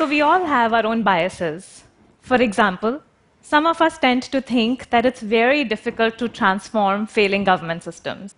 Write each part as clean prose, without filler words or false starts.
So we all have our own biases. For example, some of us tend to think that it's very difficult to transform failing government systems.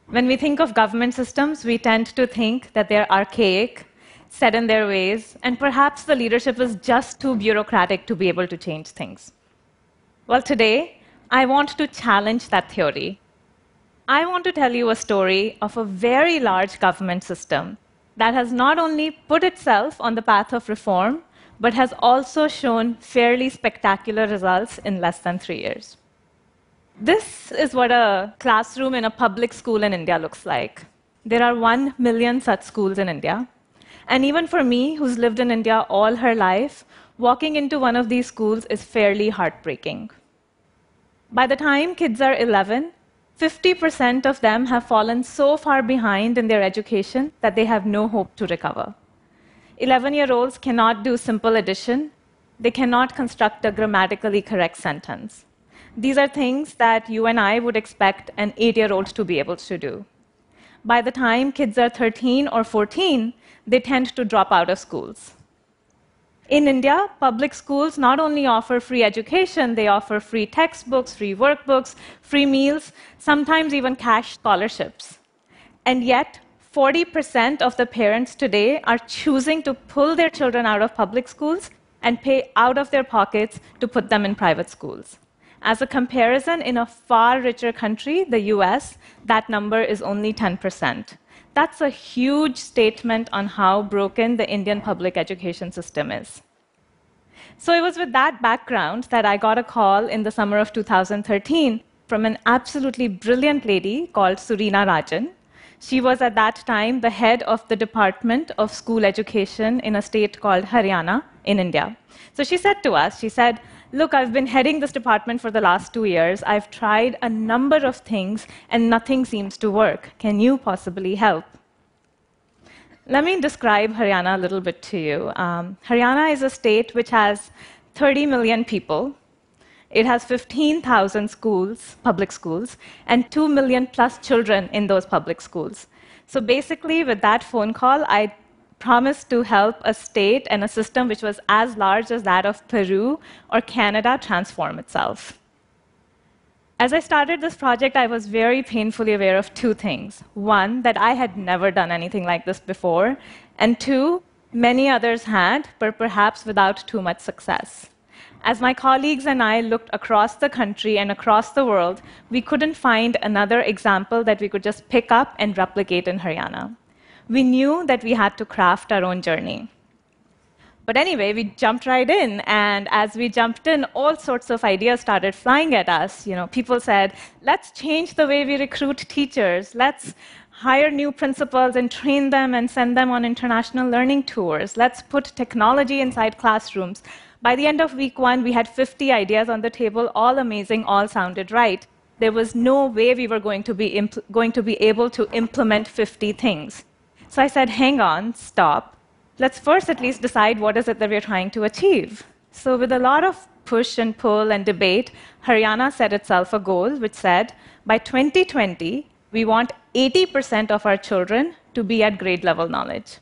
When we think of government systems, we tend to think that they're archaic, set in their ways, and perhaps the leadership is just too bureaucratic to be able to change things. Well, today, I want to challenge that theory. I want to tell you a story of a very large government system that has not only put itself on the path of reform, but has also shown fairly spectacular results in less than 3 years. This is what a classroom in a public school in India looks like. There are 1 million such schools in India. And even for me, who's lived in India all her life, walking into one of these schools is fairly heartbreaking. By the time kids are 11, 50% of them have fallen so far behind in their education that they have no hope to recover. 11-year-olds cannot do simple addition. They cannot construct a grammatically correct sentence. These are things that you and I would expect an 8-year-old to be able to do. By the time kids are 13 or 14, they tend to drop out of schools. In India, public schools not only offer free education, they offer free textbooks, free workbooks, free meals, sometimes even cash scholarships. And yet, 40% of the parents today are choosing to pull their children out of public schools and pay out of their pockets to put them in private schools. As a comparison, in a far richer country, the US, that number is only 10%. That's a huge statement on how broken the Indian public education system is. So it was with that background that I got a call in the summer of 2013 from an absolutely brilliant lady called Surina Rajan. She was at that time the head of the Department of School Education in a state called Haryana in India. So she said to us, she said, look, I've been heading this department for the last 2 years. I've tried a number of things, and nothing seems to work. Can you possibly help? Let me describe Haryana a little bit to you. Haryana is a state which has 30 million people. It has 15,000 schools, public schools, and 2 million plus children in those public schools. So basically, with that phone call, I promised to help a state and a system which was as large as that of Peru or Canada transform itself. As I started this project, I was very painfully aware of 2 things. 1, that I had never done anything like this before, and 2, many others had, but perhaps without too much success. As my colleagues and I looked across the country and across the world, we couldn't find another example that we could just pick up and replicate in Haryana. We knew that we had to craft our own journey. But anyway, we jumped right in, and as we jumped in, all sorts of ideas started flying at us. People said, let's change the way we recruit teachers. Let's hire new principals and train them and send them on international learning tours. Let's put technology inside classrooms. By the end of week 1, we had 50 ideas on the table, all amazing, all sounded right. There was no way we were going to be able to implement 50 things. So I said, hang on, stop. Let's first at least decide what is it that we're trying to achieve. So with a lot of push and pull and debate, Haryana set itself a goal which said, by 2020, we want 80% of our children to be at grade level knowledge.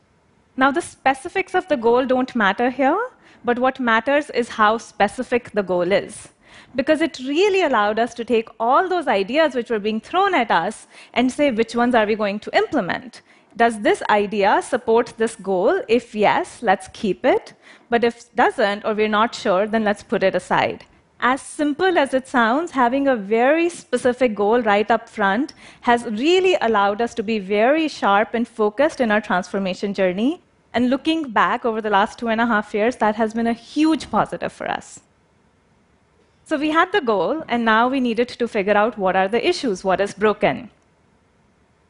Now, the specifics of the goal don't matter here, but what matters is how specific the goal is. Because it really allowed us to take all those ideas which were being thrown at us and say, which ones are we going to implement? Does this idea support this goal? If yes, let's keep it. But if it doesn't, or we're not sure, then let's put it aside. As simple as it sounds, having a very specific goal right up front has really allowed us to be very sharp and focused in our transformation journey. And looking back over the last 2.5 years, that has been a huge positive for us. So we had the goal, and now we needed to figure out what are the issues, what is broken.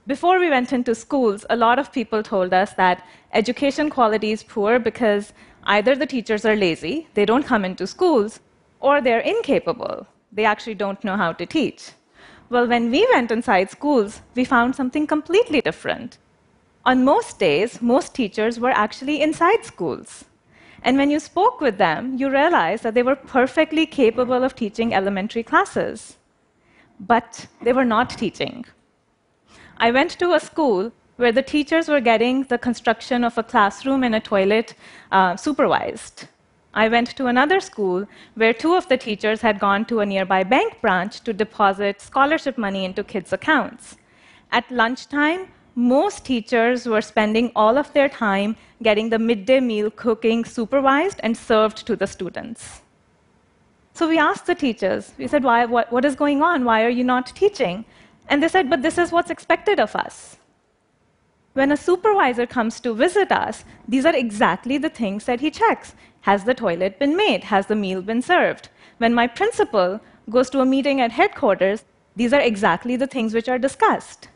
Before we went into schools, a lot of people told us that education quality is poor because either the teachers are lazy, they don't come into schools, or they're incapable. They actually don't know how to teach. Well, when we went inside schools, we found something completely different. On most days, most teachers were actually inside schools. And when you spoke with them, you realized that they were perfectly capable of teaching elementary classes. But they were not teaching. I went to a school where the teachers were getting the construction of a classroom and a toilet supervised. I went to another school where 2 of the teachers had gone to a nearby bank branch to deposit scholarship money into kids' accounts. At lunchtime, most teachers were spending all of their time getting the midday meal cooking supervised and served to the students. So we asked the teachers, we said, what is going on? Why are you not teaching? And they said, but this is what's expected of us. When a supervisor comes to visit us, these are exactly the things that he checks. Has the toilet been made? Has the meal been served? When my principal goes to a meeting at headquarters, these are exactly the things which are discussed.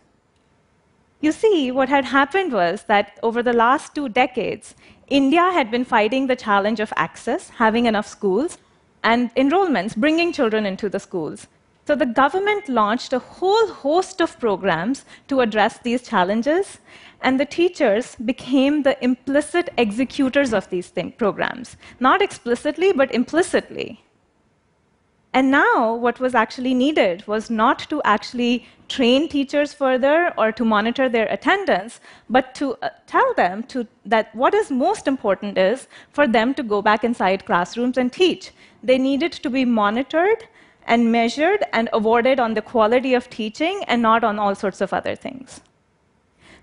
You see, what had happened was that over the last 2 decades, India had been fighting the challenge of access, having enough schools, and enrollments, bringing children into the schools. So the government launched a whole host of programs to address these challenges, and the teachers became the implicit executors of these programs. Not explicitly, but implicitly. And now, what was actually needed was not to actually train teachers further or to monitor their attendance, but to tell them that what is most important is for them to go back inside classrooms and teach. They needed to be monitored and measured and awarded on the quality of teaching and not on all sorts of other things.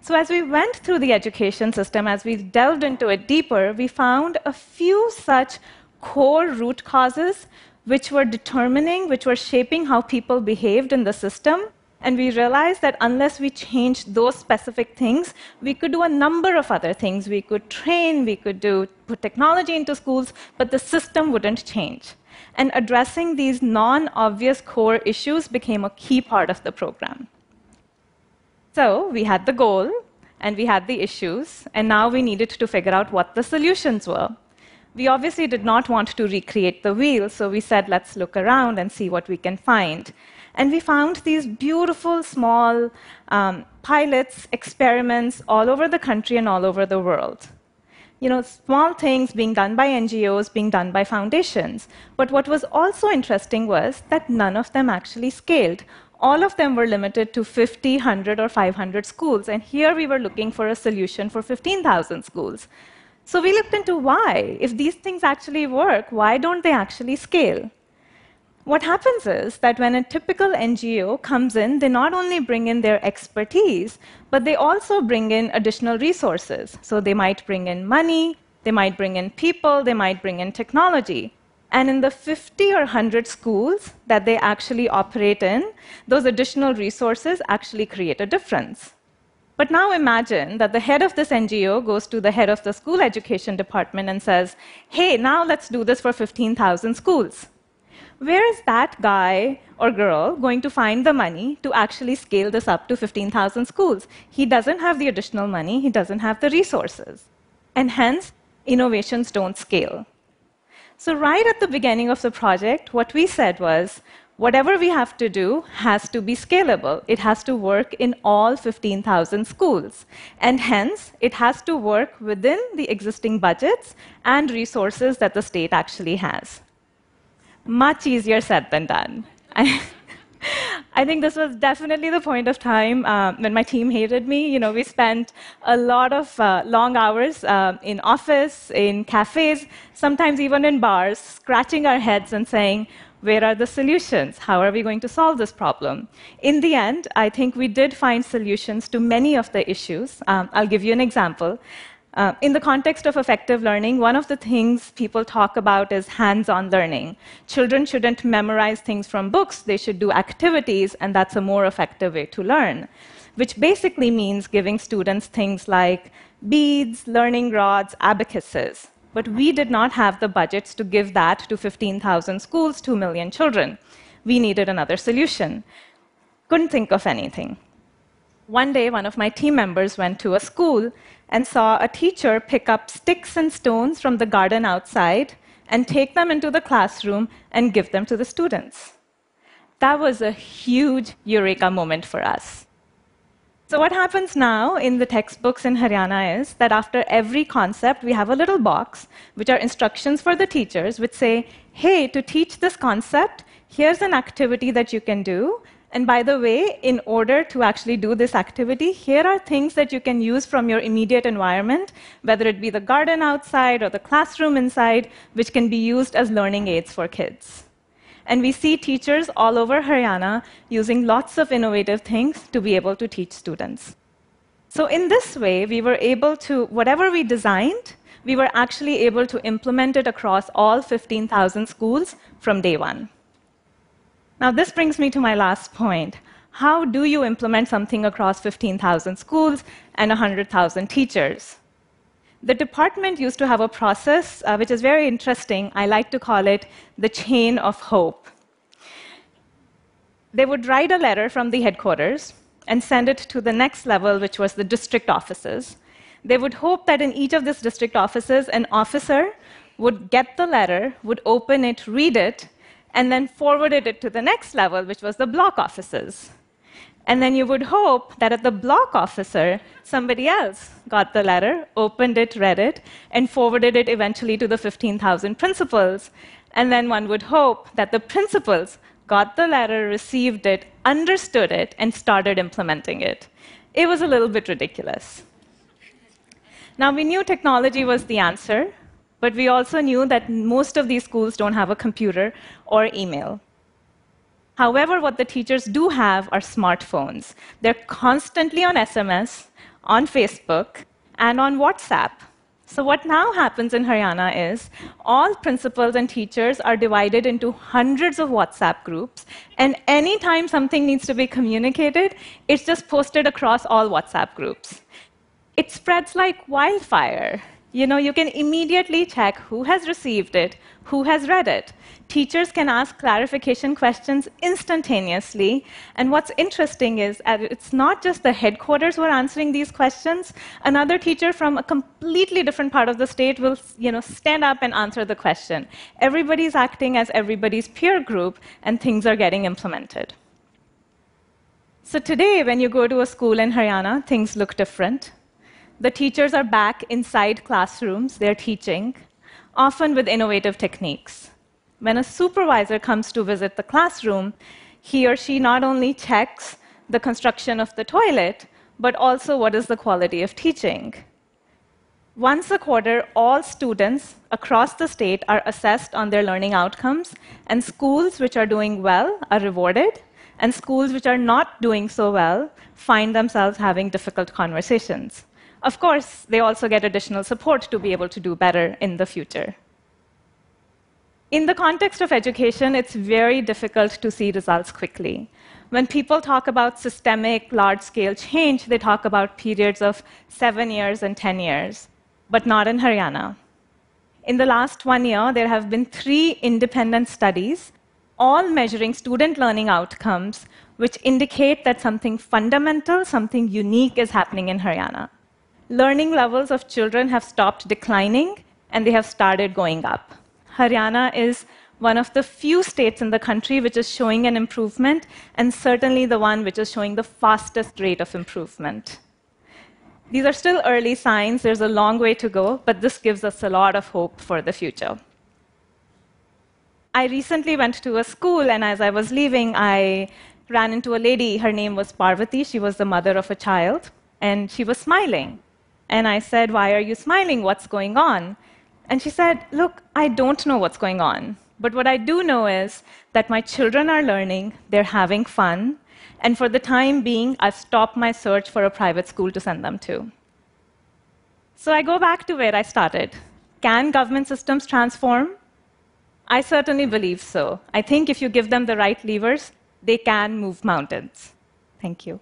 So as we went through the education system, as we delved into it deeper, we found a few such core root causes which were shaping how people behaved in the system. And we realized that unless we changed those specific things, we could do a number of other things. We could train, we could put technology into schools, but the system wouldn't change. And addressing these non-obvious core issues became a key part of the program. So we had the goal, and we had the issues, and now we needed to figure out what the solutions were. We obviously did not want to recreate the wheel, so we said, let's look around and see what we can find. And we found these beautiful, small pilots, experiments all over the country and all over the world. Small things being done by NGOs, being done by foundations. But what was also interesting was that none of them actually scaled. All of them were limited to 50, 100, or 500 schools. And here we were looking for a solution for 15,000 schools. So we looked into why. If these things actually work, why don't they actually scale? What happens is that when a typical NGO comes in, they not only bring in their expertise, but they also bring in additional resources. So they might bring in money, they might bring in people, they might bring in technology. And in the 50 or 100 schools that they actually operate in, those additional resources actually create a difference. But now imagine that the head of this NGO goes to the head of the school education department and says, hey, now let's do this for 15,000 schools. Where is that guy or girl going to find the money to actually scale this up to 15,000 schools? He doesn't have the additional money, he doesn't have the resources. And hence, innovations don't scale. So right at the beginning of the project, what we said was, whatever we have to do has to be scalable. It has to work in all 15,000 schools. And hence, it has to work within the existing budgets and resources that the state actually has. Much easier said than done. I think this was definitely the point of time when my team hated me. We spent a lot of long hours in office, in cafes, sometimes even in bars, scratching our heads and saying, where are the solutions? How are we going to solve this problem? In the end, I think we did find solutions to many of the issues. I'll give you an example. In the context of effective learning, one of the things people talk about is hands-on learning. Children shouldn't memorize things from books, they should do activities, and that's a more effective way to learn, which basically means giving students things like beads, learning rods, abacuses. But we did not have the budgets to give that to 15,000 schools, 2 million children. We needed another solution. Couldn't think of anything. One day, one of my team members went to a school and saw a teacher pick up sticks and stones from the garden outside and take them into the classroom and give them to the students. That was a huge eureka moment for us. So what happens now in the textbooks in Haryana is that after every concept, we have a little box, which are instructions for the teachers, which say, hey, to teach this concept, here's an activity that you can do, And by the way, in order to actually do this activity, here are things that you can use from your immediate environment, whether it be the garden outside or the classroom inside, which can be used as learning aids for kids. And we see teachers all over Haryana using lots of innovative things to be able to teach students. So in this way, we were able to, whatever we designed, we were actually able to implement it across all 15,000 schools from day one. Now, this brings me to my last point. How do you implement something across 15,000 schools and 100,000 teachers? The department used to have a process which is very interesting. I like to call it the chain of hope. They would write a letter from the headquarters and send it to the next level, which was the district offices. They would hope that in each of these district offices, an officer would get the letter, would open it, read it, and then forwarded it to the next level, which was the block offices. And then you would hope that at the block officer, somebody else got the letter, opened it, read it, and forwarded it eventually to the 15,000 principals. And then one would hope that the principals got the letter, received it, understood it, and started implementing it. It was a little bit ridiculous. Now, we knew technology was the answer, but we also knew that most of these schools don't have a computer or email. However, what the teachers do have are smartphones. They're constantly on SMS, on Facebook, and on WhatsApp. So what now happens in Haryana is all principals and teachers are divided into hundreds of WhatsApp groups, and anytime something needs to be communicated, it's just posted across all WhatsApp groups. It spreads like wildfire. You can immediately check who has received it, who has read it. Teachers can ask clarification questions instantaneously. And what's interesting is it's not just the headquarters who are answering these questions. Another teacher from a completely different part of the state will stand up and answer the question. Everybody's acting as everybody's peer group, and things are getting implemented. So today, when you go to a school in Haryana, things look different. The teachers are back inside classrooms, they're teaching, often with innovative techniques. When a supervisor comes to visit the classroom, he or she not only checks the construction of the toilet, but also what is the quality of teaching. Once a quarter, all students across the state are assessed on their learning outcomes, and schools which are doing well are rewarded, and schools which are not doing so well find themselves having difficult conversations. Of course, they also get additional support to be able to do better in the future. In the context of education, it's very difficult to see results quickly. When people talk about systemic, large-scale change, they talk about periods of 7 years and 10 years, but not in Haryana. In the last 1 year, there have been 3 independent studies, all measuring student learning outcomes, which indicate that something fundamental, something unique is happening in Haryana. Learning levels of children have stopped declining, and they have started going up. Haryana is one of the few states in the country which is showing an improvement, and certainly the one which is showing the fastest rate of improvement. These are still early signs. There's a long way to go, but this gives us a lot of hope for the future. I recently went to a school, and as I was leaving, I ran into a lady. Her name was Parvati. She was the mother of a child, and she was smiling. And I said, "Why are you smiling? What's going on?" And she said, "Look, I don't know what's going on. But what I do know is that my children are learning, they're having fun, and for the time being, I've stopped my search for a private school to send them to." So I go back to where I started. Can government systems transform? I certainly believe so. I think if you give them the right levers, they can move mountains. Thank you.